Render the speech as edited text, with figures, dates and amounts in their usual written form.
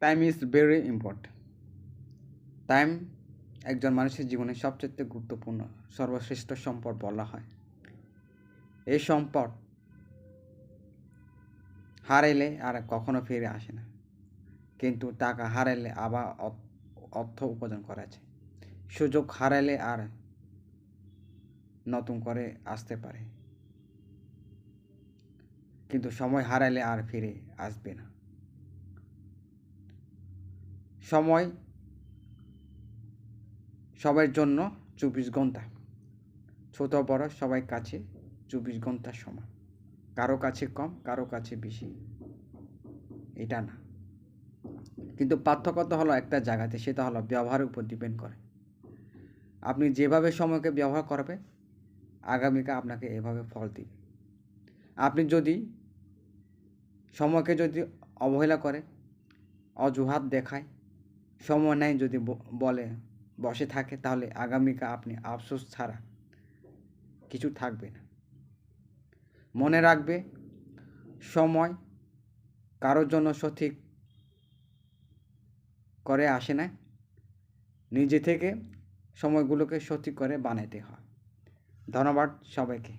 Time is very important. Time একজন মানুষের জীবনে সবচেয়ে গুরুত্বপূর্ণ সর্বশ্রেষ্ঠ সম্পদ বলা হয়। এই সম্পদ হারাইলে আর কখনো ফিরে আসে না, কিন্তু টাকা হারাইলে আবার অর্থ উপার্জন করা যায়। সুযোগ হারাইলে আর নতুন করে আসতে পারে, কিন্তু সময় হারাইলে আর ফিরে আসবে না। সময় সবার জন্য 24 ঘন্টা, ছোট বড় সবাই কাছে 24 ঘন্টার সমান। কারো কাছে কম, কারো কাছে বেশি, এটা না। কিন্তু পার্থক্যটা হলো একটা জায়গাতে, সেটা হলো ব্যবহারের উপর ডিপেন্ড করে। আপনি যেভাবে সময়কে ব্যবহার করবেন, আগামীকাল আপনাকে এভাবে ফল দিবে। আপনি যদি সময়কে যদি অবহেলা করে, অজুহাত দেখায়, সময় নেই যদি বলে বসে থাকে, তাহলে আগামীকাল আপনি আফসোস ছাড়া কিছু থাকবে না। মনে রাখবে, সময় কারোর জন্য সঠিক করে আসে না, নিজে থেকে সময়গুলোকে সঠিক করে বানাতে হয়। ধন্যবাদ সবাইকে।